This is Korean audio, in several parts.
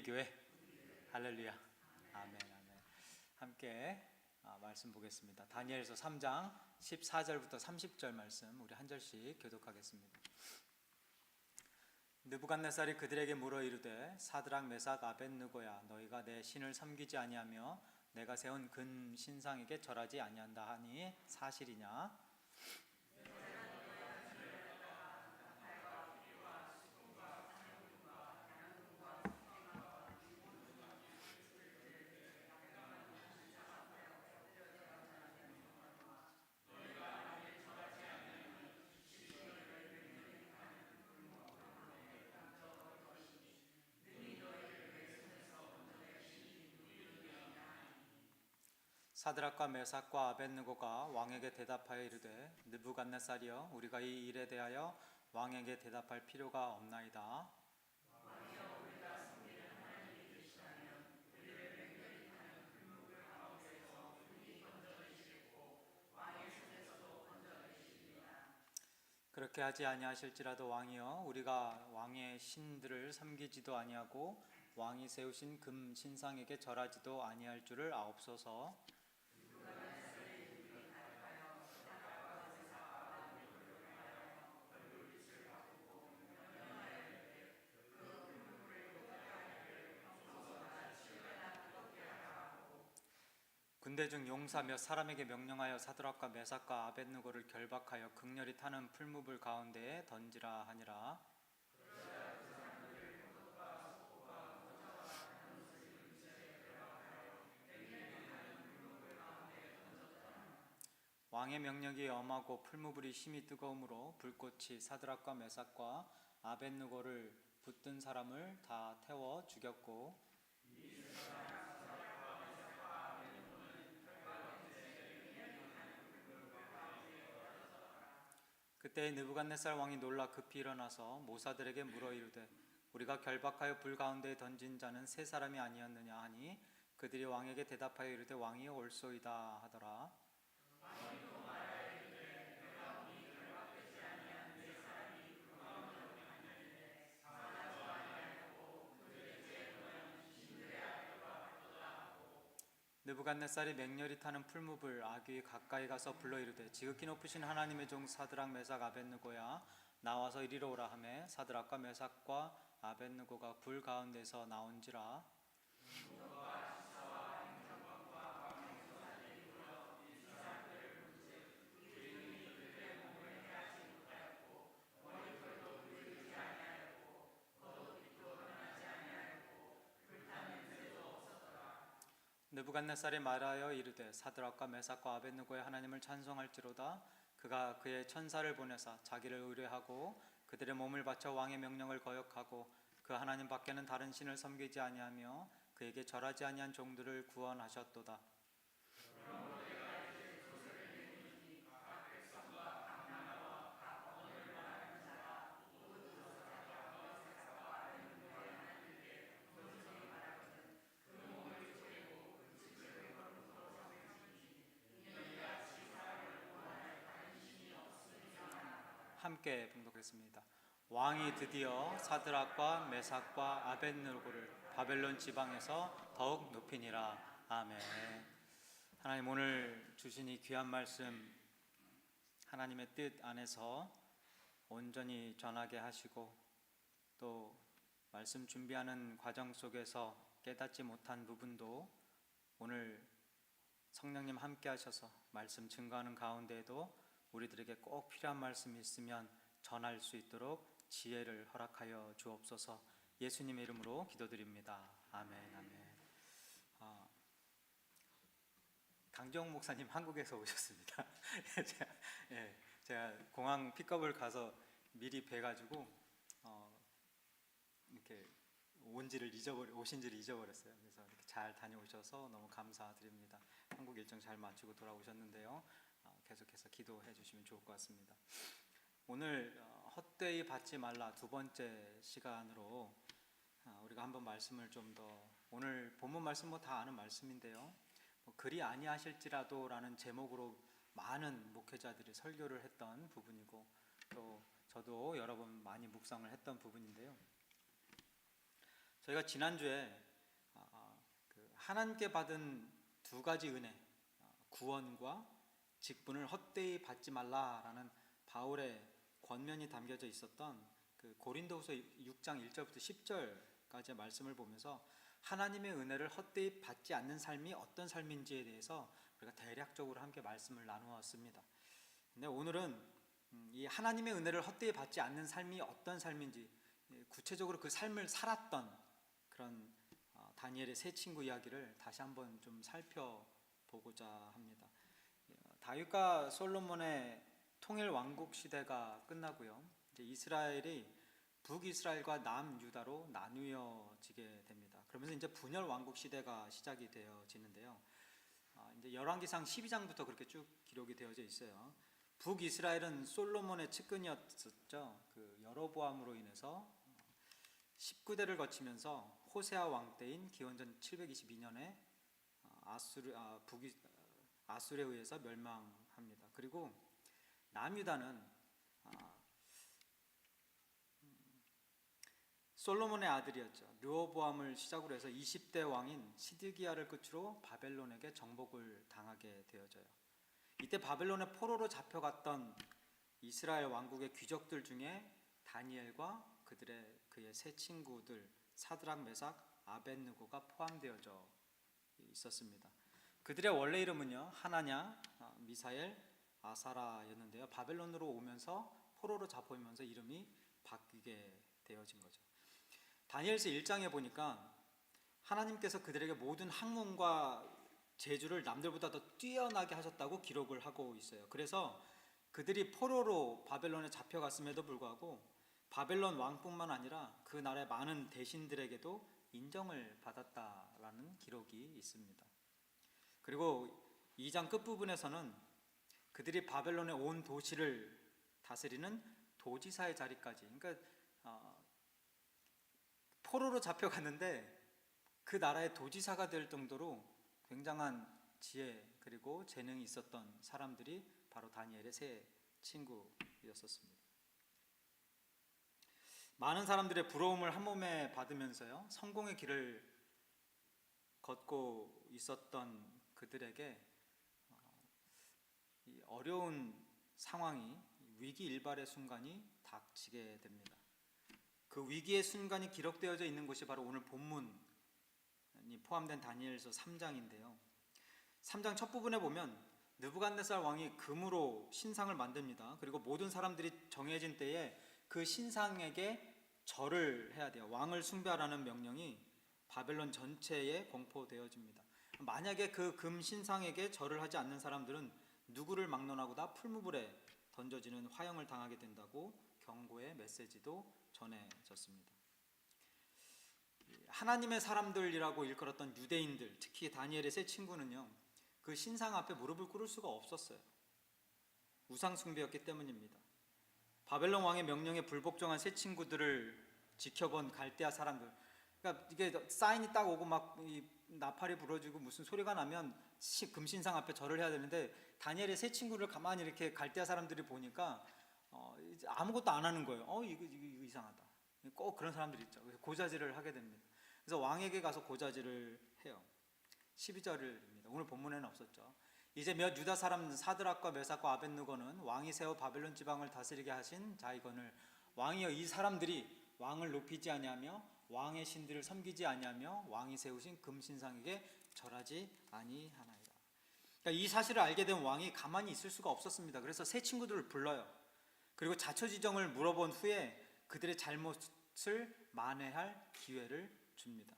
우리 교회 할렐루야. 아멘. 아멘. 함께 말씀 보겠습니다. 다니엘서 3장 14절부터 30절 말씀 우리 한 절씩 교독하겠습니다. 느부갓네살이 그들에게 물어 이르되 사드락 메삭 아벳느고야 너희가 내 신을 섬기지 아니하며 내가 세운 금 신상에게 절하지 아니한다 하니 사실이냐? 사드락과 메삭과 아벳느고가 왕에게 대답하여 이르되 느부갓네살이여 우리가 이 일에 대하여 왕에게 대답할 필요가 없나이다. 그렇게 하지 아니하실지라도 왕이여 우리가 왕의 신들을 섬기지도 아니하고 왕이 세우신 금 신상에게 절하지도 아니할 줄을 아옵소서. 군대 중 용사 몇 사람에게 명령하여 사드락과 메삭과 아벳느고를 결박하여 극렬히 타는 풀무불 가운데에 던지라 하니라. 왕의 명령이 엄하고 풀무불이 심히 뜨거우므로 불꽃이 사드락과 메삭과 아벳느고를 붙든 사람을 다 태워 죽였고 그때 느부갓네살 왕이 놀라 급히 일어나서 모사들에게 물어 이르되 우리가 결박하여 불 가운데에 던진 자는 세 사람이 아니었느냐 하니 그들이 왕에게 대답하여 이르되 왕이 옳소이다 하더라. 느부갓네살이 맹렬히 타는 풀무불 아귀 가까이 가서 불러 이르되 지극히 높으신 하나님의 종 사드락 메삭 아벳느고야 나와서 이리로 오라 하매 사드락과 메삭과 아벳느고가 불 가운데서 나온지라. 느부갓네살이 말하여 이르되 사드락과 메삭과 아벳느고의 하나님을 찬송할지로다. 그가 그의 천사를 보내사 자기를 의뢰하고 그들의 몸을 바쳐 왕의 명령을 거역하고 그 하나님 밖에는 다른 신을 섬기지 아니하며 그에게 절하지 아니한 종들을 구원하셨도다. 함께 봉독했습니다. 왕이 드디어 사드락과 메삭과 아벳느고를 바벨론 지방에서 더욱 높이니라. 아멘. 하나님 오늘 주신 이 귀한 말씀 하나님의 뜻 안에서 온전히 전하게 하시고 또 말씀 준비하는 과정 속에서 깨닫지 못한 부분도 오늘 성령님 함께 하셔서 말씀 증거하는 가운데에도 우리들에게 꼭 필요한 말씀이 있으면 전할 수 있도록 지혜를 허락하여 주옵소서. 예수님의 이름으로 기도드립니다. 아멘. 아멘. 강정 목사님 한국에서 오셨습니다. 제가 공항 픽업을 가서 미리 뵈가지고 이렇게 오신지를 잊어버렸어요. 그래서 이렇게 잘 다녀오셔서 너무 감사드립니다. 한국 일정 잘 마치고 돌아오셨는데요. 계속해서 기도해 주시면 좋을 것 같습니다. 오늘 헛되이 받지 말라 두 번째 시간으로 우리가 한번 말씀을 좀 더 오늘 본문 말씀 뭐 다 아는 말씀인데요. 그리 아니하실지라도 라는 제목으로 많은 목회자들이 설교를 했던 부분이고 또 저도 여러 번 많이 묵상을 했던 부분인데요. 저희가 지난주에 그 하나님께 받은 두 가지 은혜, 구원과 직분을 헛되이 받지 말라라는 바울의 권면이 담겨져 있었던 그 고린도후서 6장 1절부터 10절까지의 말씀을 보면서 하나님의 은혜를 헛되이 받지 않는 삶이 어떤 삶인지에 대해서 우리가 대략적으로 함께 말씀을 나누었습니다. 근데 오늘은 이 하나님의 은혜를 헛되이 받지 않는 삶이 어떤 삶인지, 구체적으로 그 삶을 살았던 그런 다니엘의 세 친구 이야기를 다시 한번 좀 살펴보고자 합니다. 다윗과 솔로몬의 통일 왕국 시대가 끝나고요, 이제 이스라엘이 북이스라엘과 남유다로 나누어지게 됩니다. 그러면서 이제 분열 왕국 시대가 시작이 되어지는데요. 이제 열왕기상 12장부터 그렇게 쭉 기록이 되어져 있어요. 북이스라엘은 솔로몬의 측근이었었죠. 그 여로보암으로 인해서 19대를 거치면서 호세아 왕 때인 기원전 722년에 아술에 의해서 멸망합니다. 그리고 남유다는 솔로몬의 아들이었죠. 르호보암을 시작으로 해서 20대 왕인 시드기야를 끝으로 바벨론에게 정복을 당하게 되어져요. 이때 바벨론의 포로로 잡혀갔던 이스라엘 왕국의 귀족들 중에 다니엘과 그의 세 친구들 사드락, 메삭, 아벳느고가 포함되어져 있었습니다. 그들의 원래 이름은요, 하나냐, 미사엘, 아사라였는데요, 바벨론으로 오면서 포로로 잡혀오면서 이름이 바뀌게 되어진 거죠. 다니엘서 1장에 보니까 하나님께서 그들에게 모든 학문과 재주를 남들보다 더 뛰어나게 하셨다고 기록을 하고 있어요. 그래서 그들이 포로로 바벨론에 잡혀갔음에도 불구하고 바벨론 왕뿐만 아니라 그 나라의 많은 대신들에게도 인정을 받았다라는 기록이 있습니다. 그리고 2장 끝부분에서는 그들이 바벨론의 온 도시를 다스리는 도지사의 자리까지, 그러니까 포로로 잡혀갔는데 그 나라의 도지사가 될 정도로 굉장한 지혜 그리고 재능이 있었던 사람들이 바로 다니엘의 세 친구였었습니다. 많은 사람들의 부러움을 한 몸에 받으면서요, 성공의 길을 걷고 있었던 그들에게 이 어려운 상황이, 위기일발의 순간이 닥치게 됩니다. 그 위기의 순간이 기록되어져 있는 곳이 바로 오늘 본문이 포함된 다니엘서 3장인데요. 3장 첫 부분에 보면 느부갓네살 왕이 금으로 신상을 만듭니다. 그리고 모든 사람들이 정해진 때에 그 신상에게 절을 해야 돼요. 왕을 숭배하라는 명령이 바벨론 전체에 공포되어집니다. 만약에 그 금 신상에게 절을 하지 않는 사람들은 누구를 막론하고 다 풀무불에 던져지는 화형을 당하게 된다고 경고의 메시지도 전해졌습니다. 하나님의 사람들이라고 일컬었던 유대인들, 특히 다니엘의 세 친구는요, 그 신상 앞에 무릎을 꿇을 수가 없었어요. 우상 숭배였기 때문입니다. 바벨론 왕의 명령에 불복종한 세 친구들을 지켜본 갈대아 사람들, 그러니까 이게 사인이 딱 오고 막 이 나팔이 불어지고 무슨 소리가 나면 금신상 앞에 절을 해야 되는데, 다니엘의 세 친구를 가만히 이렇게 갈대아 사람들이 보니까 아무것도 안 하는 거예요. 이거 이상하다. 꼭 그런 사람들이 있죠. 그래서 고자질을 하게 됩니다. 그래서 왕에게 가서 고자질을 해요. 12절입니다. 오늘 본문에는 없었죠. 이제 몇 유다 사람 사드락과 메삭과 아벳느고는 왕이 세워 바벨론 지방을 다스리게 하신 자이거늘, 왕이여, 이 사람들이 왕을 높이지 아니하며 왕의 신들을 섬기지 아니하며 왕이 세우신 금신상에게 절하지 아니하나이다. 그러니까 이 사실을 알게 된 왕이 가만히 있을 수가 없었습니다. 그래서 세 친구들을 불러요. 그리고 자초지정을 물어본 후에 그들의 잘못을 만회할 기회를 줍니다.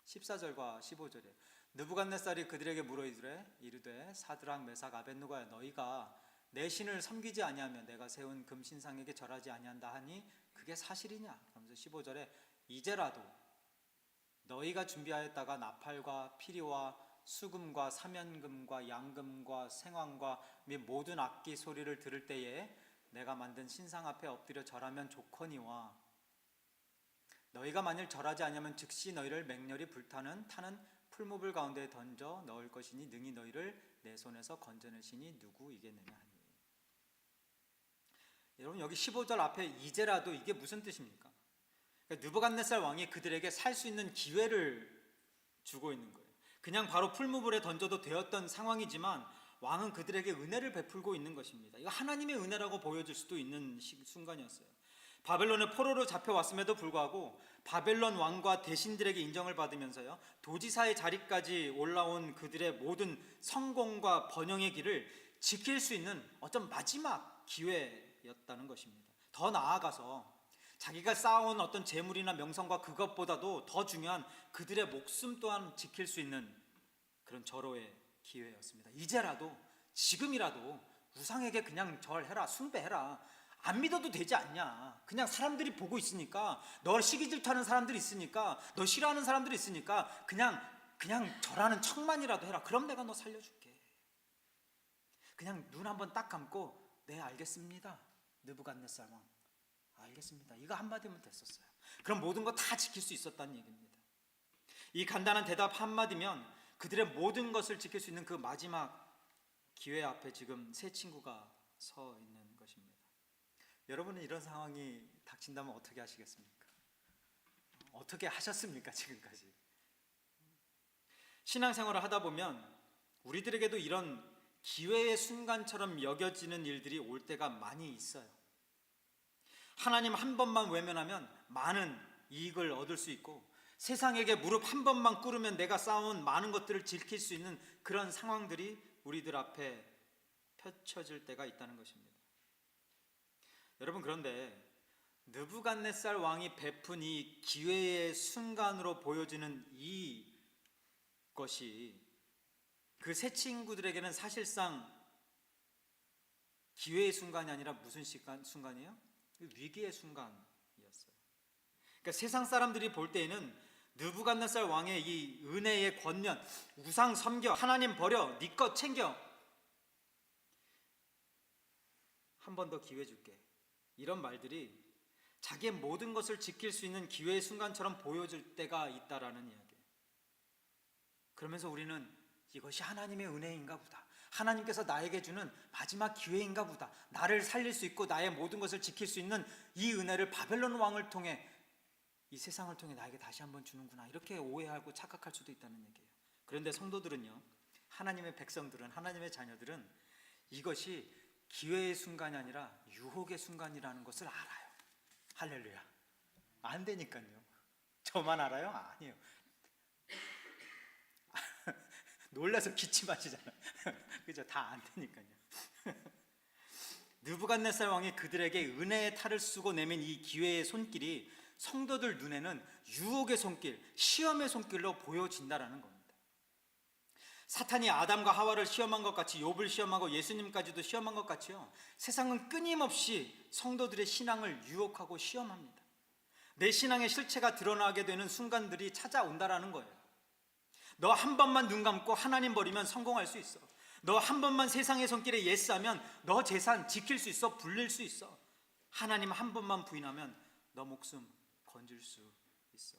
14절과 15절에 느부갓네살이 그들에게 물어 이르되 사드락, 메삭, 아벳느고야, 너희가 내 신을 섬기지 아니하며 내가 세운 금신상에게 절하지 아니한다 하니 그게 사실이냐? 그러면서 15절에 이제라도 너희가 준비하였다가 나팔과 피리와 수금과 사면금과 양금과 생황과 및 모든 악기 소리를 들을 때에 내가 만든 신상 앞에 엎드려 절하면 좋거니와, 너희가 만일 절하지 아니하면 즉시 너희를 맹렬히 타는 풀무불 가운데 던져 넣을 것이니 능히 너희를 내 손에서 건져낼 신이 누구이겠느냐 하니. 여러분, 여기 15절 앞에 이제라도, 이게 무슨 뜻입니까? 그러니까 느부갓네살 왕이 그들에게 살 수 있는 기회를 주고 있는 거예요. 그냥 바로 풀무불에 던져도 되었던 상황이지만 왕은 그들에게 은혜를 베풀고 있는 것입니다. 이거 하나님의 은혜라고 보여줄 수도 있는 순간이었어요. 바벨론의 포로로 잡혀왔음에도 불구하고 바벨론 왕과 대신들에게 인정을 받으면서요, 도지사의 자리까지 올라온 그들의 모든 성공과 번영의 길을 지킬 수 있는 어떤 마지막 기회였다는 것입니다. 더 나아가서 자기가 쌓아온 어떤 재물이나 명성과 그것보다도 더 중요한 그들의 목숨 또한 지킬 수 있는 그런 절호의 기회였습니다. 이제라도, 지금이라도 우상에게 그냥 절해라, 숭배해라. 안 믿어도 되지 않냐. 그냥 사람들이 보고 있으니까, 너 시기 질투하는 사람들이 있으니까, 너 싫어하는 사람들이 있으니까 그냥 절하는 척만이라도 해라. 그럼 내가 너 살려줄게. 그냥 눈 한번 딱 감고 네 알겠습니다, 느부갓네살 왕, 알겠습니다, 이거 한마디면 됐었어요. 그럼 모든 거 다 지킬 수 있었다는 얘기입니다. 이 간단한 대답 한마디면 그들의 모든 것을 지킬 수 있는 그 마지막 기회 앞에 지금 세 친구가 서 있는 것입니다. 여러분은 이런 상황이 닥친다면 어떻게 하시겠습니까? 어떻게 하셨습니까? 지금까지 신앙생활을 하다 보면 우리들에게도 이런 기회의 순간처럼 여겨지는 일들이 올 때가 많이 있어요. 하나님 한 번만 외면하면 많은 이익을 얻을 수 있고, 세상에게 무릎 한 번만 꿇으면 내가 쌓아온 많은 것들을 지킬 수 있는 그런 상황들이 우리들 앞에 펼쳐질 때가 있다는 것입니다. 여러분, 그런데 느부갓네살 왕이 베푼 이 기회의 순간으로 보여지는 이 것이 그 세 친구들에게는 사실상 기회의 순간이 아니라 무슨 순간이에요? 위기의 순간이었어요. 그러니까 세상 사람들이 볼 때에는 느부갓네살 왕의 이 은혜의 권면, 우상 섬겨, 하나님 버려, 네 것 챙겨, 한 번 더 기회 줄게, 이런 말들이 자기의 모든 것을 지킬 수 있는 기회의 순간처럼 보여질 때가 있다라는 이야기예요. 그러면서 우리는 이것이 하나님의 은혜인가 보다, 하나님께서 나에게 주는 마지막 기회인가 보다, 나를 살릴 수 있고 나의 모든 것을 지킬 수 있는 이 은혜를 바벨론 왕을 통해, 이 세상을 통해 나에게 다시 한번 주는구나, 이렇게 오해하고 착각할 수도 있다는 얘기예요. 그런데 성도들은요, 하나님의 백성들은, 하나님의 자녀들은 이것이 기회의 순간이 아니라 유혹의 순간이라는 것을 알아요. 할렐루야. 안 되니까요. 저만 알아요? 아니에요. 놀라서 기침하시잖아요. 그죠? 다 안 되니까요. 느부갓네살 왕이 그들에게 은혜의 탈을 쓰고 내민 이 기회의 손길이 성도들 눈에는 유혹의 손길, 시험의 손길로 보여진다라는 겁니다. 사탄이 아담과 하와를 시험한 것 같이, 욥을 시험하고 예수님까지도 시험한 것 같이요, 세상은 끊임없이 성도들의 신앙을 유혹하고 시험합니다. 내 신앙의 실체가 드러나게 되는 순간들이 찾아온다라는 거예요. 너 한 번만 눈 감고 하나님 버리면 성공할 수 있어. 너 한 번만 세상의 손길에 예스하면 너 재산 지킬 수 있어, 불릴 수 있어. 하나님 한 번만 부인하면 너 목숨 건질 수 있어.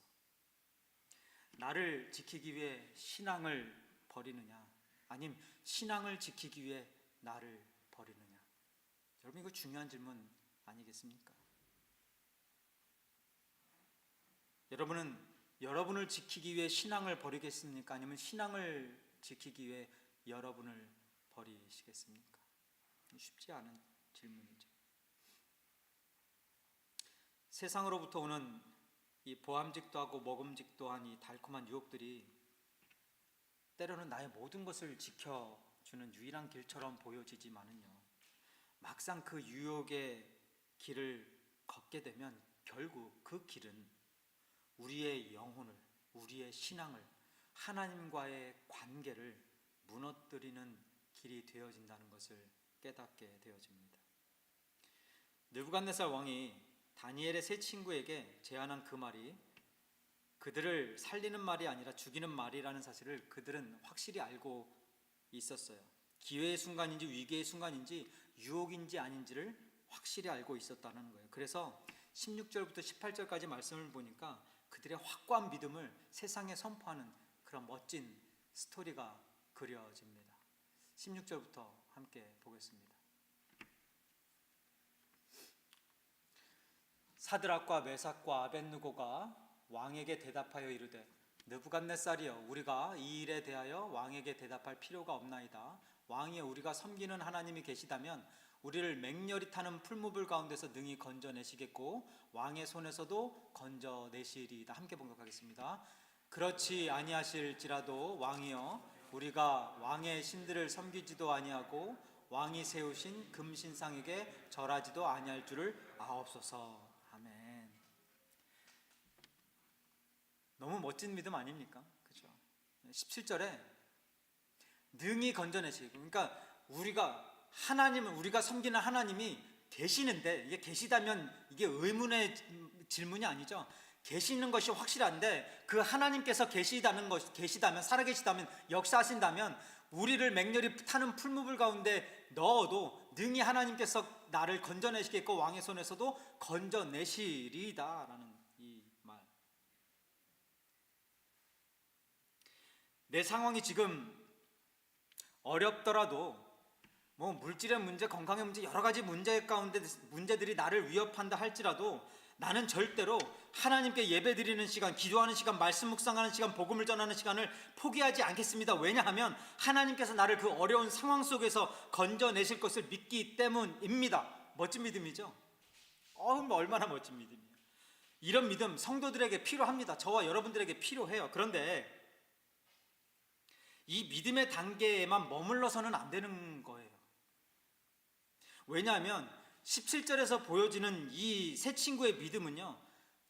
나를 지키기 위해 신앙을 버리느냐, 아님 신앙을 지키기 위해 나를 버리느냐. 여러분, 이거 중요한 질문 아니겠습니까? 여러분은 여러분을 지키기 위해 신앙을 버리겠습니까? 아니면 신앙을 지키기 위해 여러분을 버리시겠습니까? 쉽지 않은 질문이죠. 세상으로부터 오는 이 보암직도 하고 먹음직도 한 이 달콤한 유혹들이 때로는 나의 모든 것을 지켜주는 유일한 길처럼 보여지지만은요, 막상 그 유혹의 길을 걷게 되면 결국 그 길은 우리의 영혼을, 우리의 신앙을, 하나님과의 관계를 무너뜨리는 길이 되어진다는 것을 깨닫게 되어집니다. 느부갓네살 왕이 다니엘의 세 친구에게 제안한 그 말이 그들을 살리는 말이 아니라 죽이는 말이라는 사실을 그들은 확실히 알고 있었어요. 기회의 순간인지 위기의 순간인지 유혹인지 아닌지를 확실히 알고 있었다는 거예요. 그래서 16절부터 18절까지 말씀을 보니까 그들의 확고한 믿음을 세상에 선포하는 그런 멋진 스토리가 그려집니다. 16절부터 함께 보겠습니다. 사드락과 메삭과 아벳느고가 왕에게 대답하여 이르되 느부갓네살이여, 우리가 이 일에 대하여 왕에게 대답할 필요가 없나이다. 왕이여, 우리가 섬기는 하나님이 계시다면 우리를 맹렬히 타는 풀무불 가운데서 능히 건져내시겠고 왕의 손에서도 건져내시리이다. 함께 봉독하겠습니다. 그렇지 아니하실지라도 왕이여, 우리가 왕의 신들을 섬기지도 아니하고 왕이 세우신 금신상에게 절하지도 아니할 줄을 아옵소서. 아멘. 너무 멋진 믿음 아닙니까? 그렇죠? 17절에 능히 건져내시고, 그러니까 우리가 섬기는 하나님이 계시는데, 이게 계시다면 이게 의문의 질문이 아니죠. 계시는 것이 확실한데 그 하나님께서 계시다면, 살아계시다면, 역사하신다면 우리를 맹렬히 타는 풀무불 가운데 넣어도 능히 하나님께서 나를 건져내시겠고 왕의 손에서도 건져내시리이다라는 이 말. 내 상황이 지금 어렵더라도 뭐 물질의 문제, 건강의 문제, 여러 가지 문제들이 나를 위협한다 할지라도 나는 절대로 하나님께 예배드리는 시간, 기도하는 시간, 말씀 묵상하는 시간, 복음을 전하는 시간을 포기하지 않겠습니다. 왜냐하면 하나님께서 나를 그 어려운 상황 속에서 건져내실 것을 믿기 때문입니다. 멋진 믿음이죠? 얼마나 멋진 믿음이에요. 이런 믿음 성도들에게 필요합니다. 저와 여러분들에게 필요해요. 그런데 이 믿음의 단계에만 머물러서는 안 되는 거예요. 왜냐하면 17절에서 보여지는 이 세 친구의 믿음은요,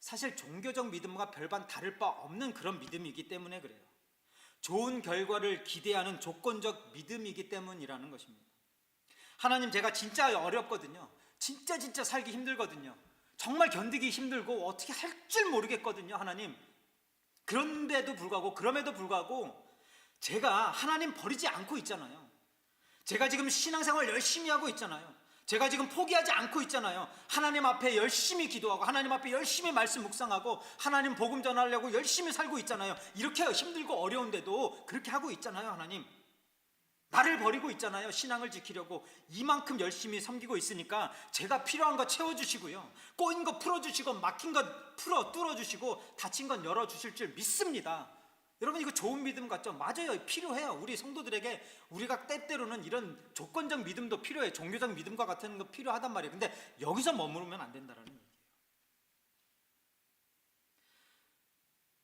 사실 종교적 믿음과 별반 다를 바 없는 그런 믿음이기 때문에 그래요. 좋은 결과를 기대하는 조건적 믿음이기 때문이라는 것입니다. 하나님, 제가 진짜 어렵거든요. 진짜 살기 힘들거든요. 정말 견디기 힘들고 어떻게 할 줄 모르겠거든요, 하나님. 그럼에도 불구하고 제가 하나님 버리지 않고 있잖아요. 제가 지금 신앙생활 열심히 하고 있잖아요. 제가 지금 포기하지 않고 있잖아요. 하나님 앞에 열심히 기도하고 하나님 앞에 열심히 말씀 묵상하고 하나님 복음 전하려고 열심히 살고 있잖아요. 이렇게 힘들고 어려운데도 그렇게 하고 있잖아요. 하나님 나를 버리고 있잖아요. 신앙을 지키려고 이만큼 열심히 섬기고 있으니까 제가 필요한 거 채워주시고요, 꼬인 거 풀어주시고 막힌 거 뚫어주시고 닫힌 건 열어주실 줄 믿습니다. 여러분, 이거 좋은 믿음 같죠? 맞아요. 필요해요. 우리 성도들에게 우리가 때때로는 이런 조건적 믿음도 필요해. 종교적 믿음과 같은 거 필요하단 말이에요. 근데 여기서 머무르면 안 된다는 얘기예요.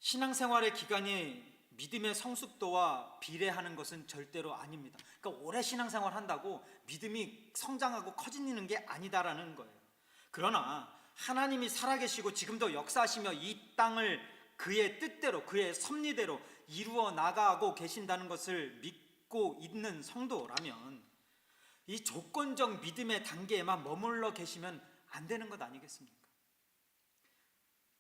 신앙생활의 기간이 믿음의 성숙도와 비례하는 것은 절대로 아닙니다. 그러니까 오래 신앙생활 한다고 믿음이 성장하고 커지는 게 아니다라는 거예요. 그러나 하나님이 살아계시고 지금도 역사하시며 이 땅을 그의 뜻대로, 그의 섭리대로 이루어 나가고 계신다는 것을 믿고 있는 성도라면 이 조건적 믿음의 단계에만 머물러 계시면 안 되는 것 아니겠습니까?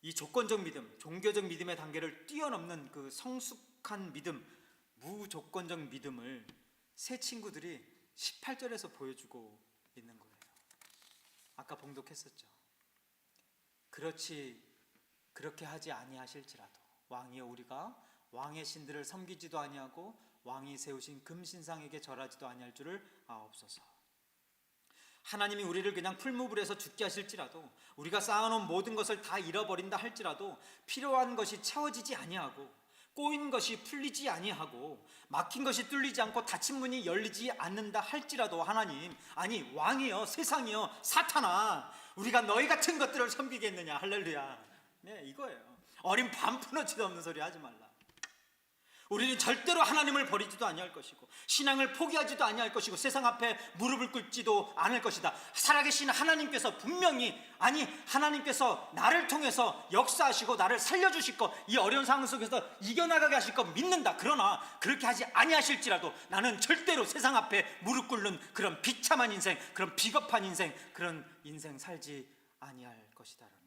이 조건적 믿음, 종교적 믿음의 단계를 뛰어넘는 그 성숙한 믿음, 무조건적 믿음을 세 친구들이 18절에서 보여주고 있는 거예요. 아까 봉독했었죠. 그렇게 하지 아니하실지라도 왕이여, 우리가 왕의 신들을 섬기지도 아니하고 왕이 세우신 금신상에게 절하지도 아니할 줄을 아옵소서. 하나님이 우리를 그냥 풀무불에서 죽게 하실지라도, 우리가 쌓아놓은 모든 것을 다 잃어버린다 할지라도, 필요한 것이 채워지지 아니하고 꼬인 것이 풀리지 아니하고 막힌 것이 뚫리지 않고 닫힌 문이 열리지 않는다 할지라도, 하나님, 아니 왕이여, 세상이여, 사탄아, 우리가 너희 같은 것들을 섬기겠느냐. 할렐루야. 네, 이거예요. 어린 반푼어치도 없는 소리 하지 말라. 우리는 절대로 하나님을 버리지도 아니할 것이고 신앙을 포기하지도 아니할 것이고 세상 앞에 무릎을 꿇지도 않을 것이다. 살아계신 하나님께서 분명히, 아니 하나님께서 나를 통해서 역사하시고 나를 살려주실 것, 이 어려운 상황 속에서 이겨나가게 하실 것 믿는다. 그러나 그렇게 하지 아니하실지라도 나는 절대로 세상 앞에 무릎 꿇는 그런 비참한 인생, 그런 비겁한 인생, 그런 인생 살지 아니할 것이다라는 거예요.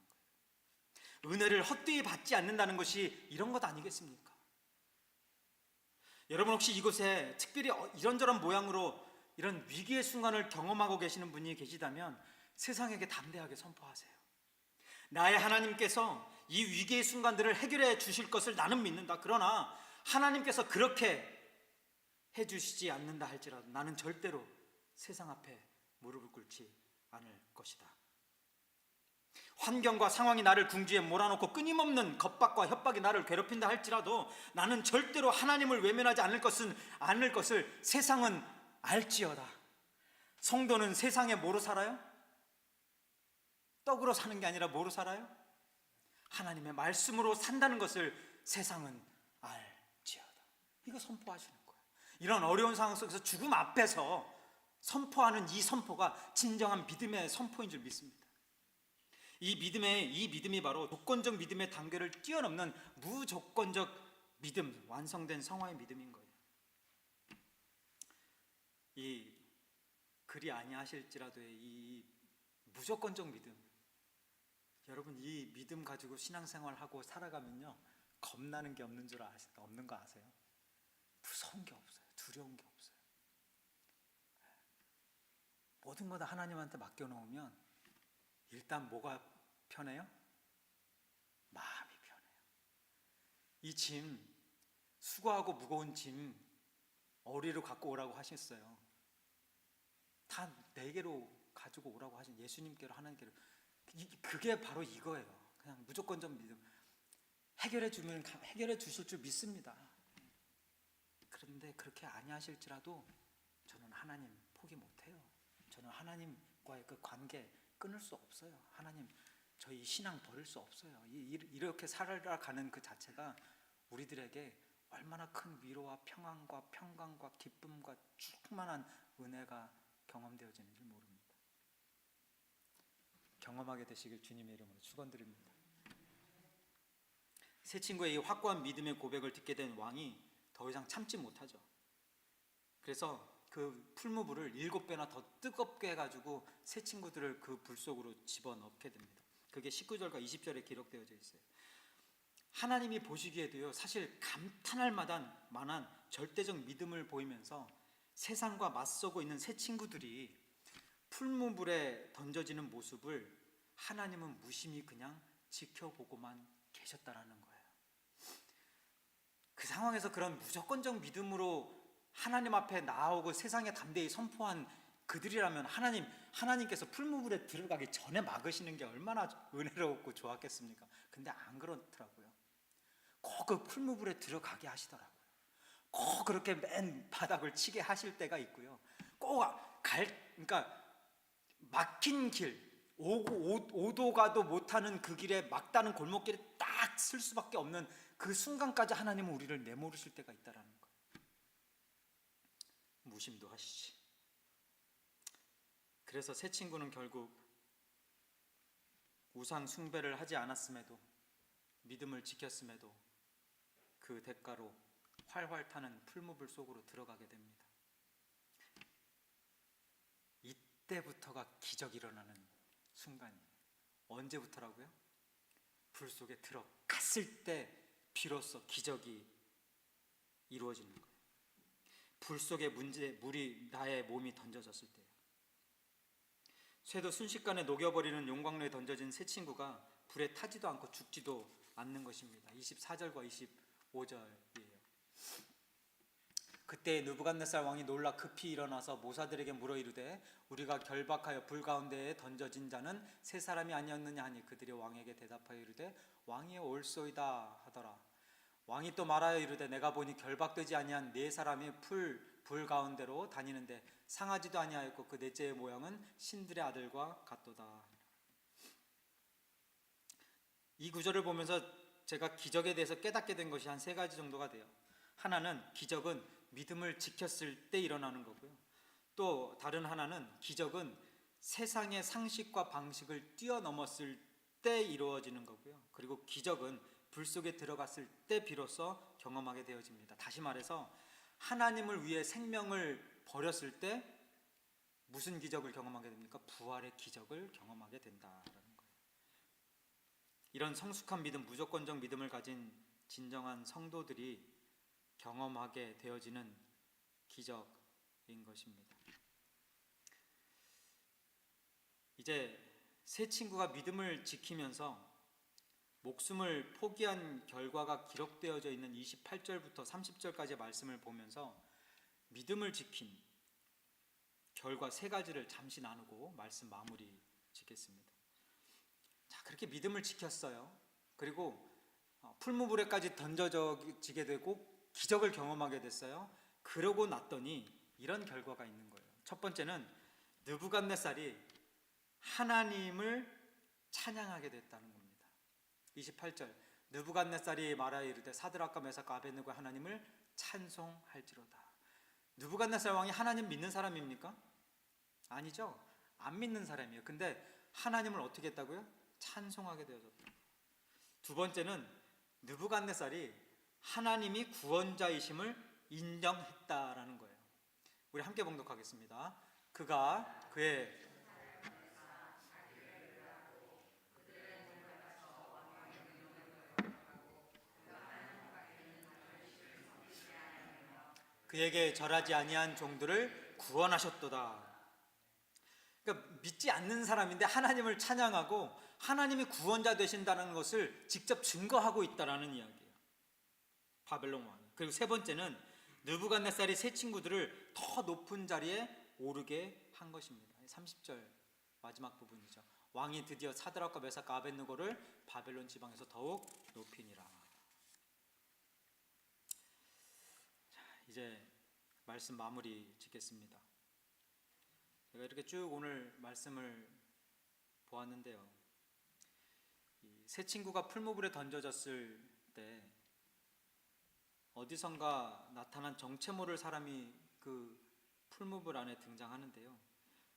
은혜를 헛되이 받지 않는다는 것이 이런 것 아니겠습니까? 여러분, 혹시 이곳에 특별히 이런저런 모양으로 이런 위기의 순간을 경험하고 계시는 분이 계시다면 세상에게 담대하게 선포하세요. 나의 하나님께서 이 위기의 순간들을 해결해 주실 것을 나는 믿는다. 그러나 하나님께서 그렇게 해주시지 않는다 할지라도 나는 절대로 세상 앞에 무릎을 꿇지 않을 것이다. 환경과 상황이 나를 궁지에 몰아넣고 끊임없는 겁박과 협박이 나를 괴롭힌다 할지라도 나는 절대로 하나님을 외면하지 않을 것을 세상은 알지어다. 성도는 세상에 뭐로 살아요? 떡으로 사는 게 아니라 뭐로 살아요? 하나님의 말씀으로 산다는 것을 세상은 알지어다. 이거 선포하시는 거예요. 이런 어려운 상황 속에서 죽음 앞에서 선포하는 이 선포가 진정한 믿음의 선포인 줄 믿습니다. 이 믿음이 바로 조건적 믿음의 단계를 뛰어넘는 무조건적 믿음, 완성된 성화의 믿음인 거예요. 이 그리 아니하실지라도의 이 무조건적 믿음, 여러분 이 믿음 가지고 신앙생활하고 살아가면요 겁나는 게 없는 거 아세요? 무서운 게 없어요. 두려운 게 없어요. 모든 거 다 하나님한테 맡겨놓으면 일단 뭐가 편해요? 마음이 편해요. 이 짐, 수고하고 무거운 짐 어리로 갖고 오라고 하셨어요. 다 내게로 가지고 오라고 하신 예수님께로 하나님께로. 그게 바로 이거예요. 그냥 무조건적 믿음. 해결해 주실 줄 믿습니다. 그런데 그렇게 아니하실지라도 저는 하나님 포기 못해요. 저는 하나님과의 그 관계 끊을 수 없어요. 하나님 저희 신앙 버릴 수 없어요. 이렇게 살아가는 그 자체가 우리들에게 얼마나 큰 위로와 평안과 평강과 기쁨과 충만한 은혜가 경험되어지는지 모릅니다. 경험하게 되시길 주님의 이름으로 축원드립니다. 새 친구의 이 확고한 믿음의 고백을 듣게 된 왕이 더 이상 참지 못하죠. 그래서 그 풀무불을 7배나 더 뜨겁게 해가지고 새 친구들을 그 불 속으로 집어넣게 됩니다. 그게 19절과 20절에 기록되어져 있어요. 하나님이 보시기에도요 사실 감탄할 만한 절대적 믿음을 보이면서 세상과 맞서고 있는 새 친구들이 풀무불에 던져지는 모습을 하나님은 무심히 그냥 지켜보고만 계셨다라는 거예요. 그 상황에서 그런 무조건적 믿음으로 하나님 앞에 나오고 세상에 담대히 선포한 그들이라면 하나님께서 풀무불에 들어가기 전에 막으시는 게 얼마나 은혜롭고 좋았겠습니까? 근데 안 그렇더라고요. 꼭 그 풀무불에 들어가게 하시더라고요. 꼭 그렇게 맨 바닥을 치게 하실 때가 있고요. 그러니까 막힌 길, 오도 가도 못하는 그 길에 막다른 골목길에 딱 쓸 수밖에 없는 그 순간까지 하나님은 우리를 내모르실 때가 있다라는 거예요. 무심도 하시지. 그래서 새 친구는 결국 우상 숭배를 하지 않았음에도 믿음을 지켰음에도 그 대가로 활활 타는 풀무불 속으로 들어가게 됩니다. 이때부터가 기적이 일어나는 순간이에요. 언제부터라고요? 불 속에 들어갔을 때 비로소 기적이 이루어지는 거예요. 불 속에 물이 나의 몸이 던져졌을 때요. 쇠도 순식간에 녹여버리는 용광로에 던져진 새 친구가 불에 타지도 않고 죽지도 않는 것입니다. 24절과 25절이에요. 그때 느부갓네살 왕이 놀라 급히 일어나서 모사들에게 물어 이르되 우리가 결박하여 불 가운데에 던져진 자는 세 사람이 아니었느냐 하니 그들이 왕에게 대답하여 이르되 왕이여 옳소이다 하더라. 왕이 또 말하여 이르되 내가 보니 결박되지 아니한 네 사람이 불 가운데로 다니는데 상하지도 아니하였고 그 넷째의 모양은 신들의 아들과 같도다. 이 구절을 보면서 제가 기적에 대해서 깨닫게 된 것이 한 3가지 정도가 돼요. 하나는 기적은 믿음을 지켰을 때 일어나는 거고요. 또 다른 하나는 기적은 세상의 상식과 방식을 뛰어넘었을 때 이루어지는 거고요. 그리고 기적은 불 속에 들어갔을 때 비로소 경험하게 되어집니다. 다시 말해서 하나님을 위해 생명을 버렸을 때 무슨 기적을 경험하게 됩니까? 부활의 기적을 경험하게 된다라는 거예요. 이런 성숙한 믿음, 무조건적 믿음을 가진 진정한 성도들이 경험하게 되어지는 기적인 것입니다. 이제 새 친구가 믿음을 지키면서 목숨을 포기한 결과가 기록되어져 있는 28절부터 30절까지의 말씀을 보면서 믿음을 지킨 결과 3가지를 잠시 나누고 말씀 마무리 짓겠습니다. 자, 그렇게 믿음을 지켰어요. 그리고 풀무불에까지 던져지게 되고 기적을 경험하게 됐어요. 그러고 났더니 이런 결과가 있는 거예요. 첫 번째는 느부갓네살이 하나님을 찬양하게 됐다는 겁니다. 28절, 느부갓네살이 말하여 이르되 사드락과 메삭과 아벳느고 하나님을 찬송할지로다. 느부갓네살 왕이 하나님 믿는 사람입니까? 아니죠. 안 믿는 사람이에요. 근데 하나님을 어떻게 했다고요? 찬송하게 되어졌다. 두 번째는 느부갓네살이 하나님이 구원자이심을 인정했다라는 거예요. 우리 함께 봉독하겠습니다. 그가 그의 그에게 절하지 아니한 종들을 구원하셨도다. 그러니까 믿지 않는 사람인데 하나님을 찬양하고 하나님이 구원자 되신다는 것을 직접 증거하고 있다라는 이야기예요. 바벨론 왕이. 그리고 세 번째는 느부갓네살이 세 친구들을 더 높은 자리에 오르게 한 것입니다. 30절 마지막 부분이죠. 왕이 드디어 사드락과 메삭과 아벳느고를 바벨론 지방에서 더욱 높이니라. 자, 이제 말씀 마무리 짓겠습니다. 제가 이렇게 쭉 오늘 말씀을 보았는데요. 세 친구가 풀무불에 던져졌을 때 어디선가 나타난 정체 모를 사람이 그 풀무불 안에 등장하는데요.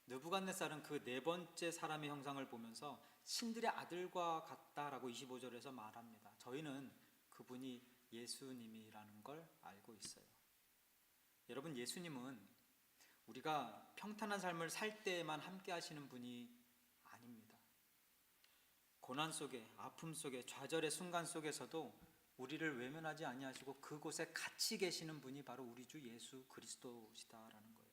느부갓네살은 그 네 번째 사람의 형상을 보면서 신들의 아들과 같다라고 25절에서 말합니다. 저희는 그분이 예수님이라는 걸 알고 있어요. 여러분, 예수님은 우리가 평탄한 삶을 살 때만 함께 하시는 분이 아닙니다. 고난 속에, 아픔 속에, 좌절의 순간 속에서도 우리를 외면하지 아니하시고 그곳에 같이 계시는 분이 바로 우리 주 예수 그리스도시다라는 거예요.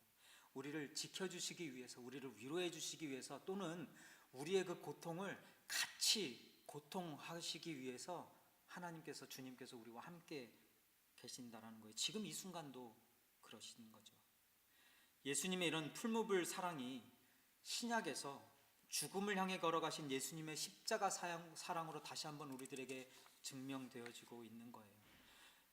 우리를 지켜주시기 위해서, 우리를 위로해 주시기 위해서, 또는 우리의 그 고통을 같이 고통하시기 위해서 하나님께서, 주님께서 우리와 함께 계신다라는 거예요. 지금 이 순간도 그러시는 거죠. 예수님의 이런 풀무불 사랑이 신약에서 죽음을 향해 걸어가신 예수님의 십자가 사랑으로 다시 한번 우리들에게 증명되어지고 있는 거예요.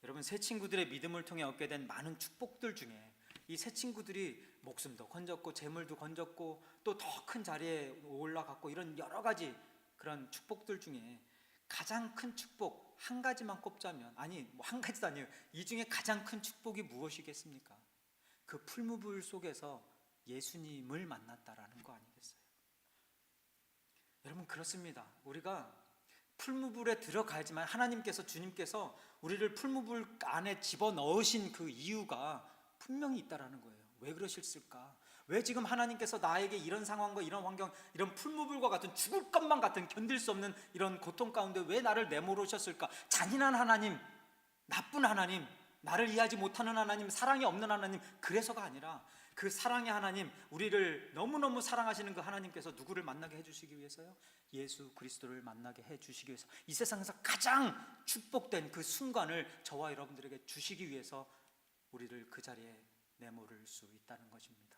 여러분, 세 친구들의 믿음을 통해 얻게 된 많은 축복들 중에 이 세 친구들이 목숨도 건졌고 재물도 건졌고 또 더 큰 자리에 올라갔고 이런 여러 가지 그런 축복들 중에 가장 큰 축복 한 가지만 꼽자면, 아니 뭐 한 가지도 아니에요. 이 중에 가장 큰 축복이 무엇이겠습니까? 그 풀무불 속에서 예수님을 만났다라는 거 아니겠어요? 여러분, 그렇습니다. 우리가 풀무불에 들어가야지만 하나님께서, 주님께서 우리를 풀무불 안에 집어넣으신 그 이유가 분명히 있다라는 거예요. 왜 그러실까? 왜 지금 하나님께서 나에게 이런 상황과 이런 환경, 이런 풀무불과 같은 죽을 것만 같은 견딜 수 없는 이런 고통 가운데 왜 나를 내몰으셨을까? 잔인한 하나님, 나쁜 하나님, 나를 이해하지 못하는 하나님, 사랑이 없는 하나님, 그래서가 아니라 그 사랑의 하나님, 우리를 너무너무 사랑하시는 그 하나님께서 누구를 만나게 해주시기 위해서요? 예수 그리스도를 만나게 해주시기 위해서, 이 세상에서 가장 축복된 그 순간을 저와 여러분들에게 주시기 위해서 우리를 그 자리에 내모를 수 있다는 것입니다.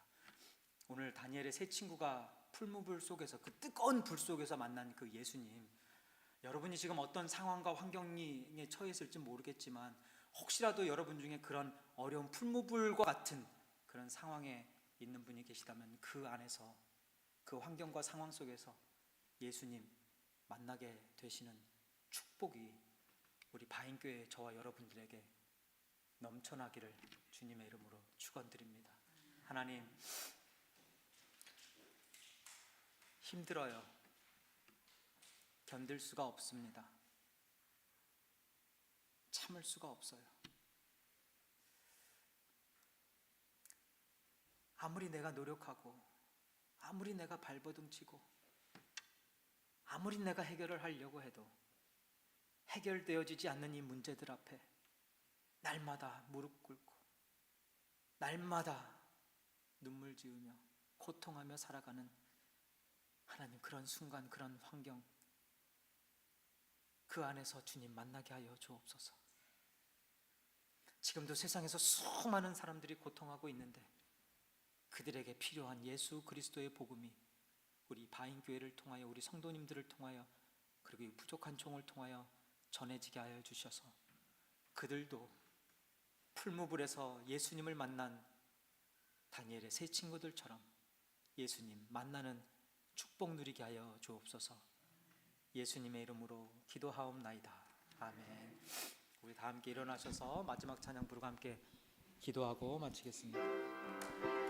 오늘 다니엘의 세 친구가 풀무불 속에서, 그 뜨거운 불 속에서 만난 그 예수님, 여러분이 지금 어떤 상황과 환경에 처해 있을지 모르겠지만 혹시라도 여러분 중에 그런 어려운 풀무불과 같은 그런 상황에 있는 분이 계시다면 그 안에서, 그 환경과 상황 속에서 예수님 만나게 되시는 축복이 우리 바인교회 저와 여러분들에게 넘쳐나기를 주님의 이름으로 축원드립니다. 하나님, 힘들어요. 견딜 수가 없습니다. 참을 수가 없어요. 아무리 내가 노력하고, 아무리 내가 발버둥치고, 아무리 내가 해결을 하려고 해도 해결되어지지 않는 이 문제들 앞에 날마다 무릎 꿇고 날마다 눈물 지으며 고통하며 살아가는 하나님, 그런 순간, 그런 환경, 그 안에서 주님 만나게 하여 주옵소서. 지금도 세상에서 수많은 사람들이 고통하고 있는데 그들에게 필요한 예수 그리스도의 복음이 우리 바인교회를 통하여, 우리 성도님들을 통하여 그리고 이 부족한 종을 통하여 전해지게 하여 주셔서 그들도 풀무불에서 예수님을 만난 다니엘의 세 친구들처럼 예수님 만나는 축복 누리게 하여 주옵소서. 예수님의 이름으로 기도하옵나이다. 아멘. 우리 다 함께 일어나셔서 마지막 찬양 부르고 함께 기도하고 마치겠습니다.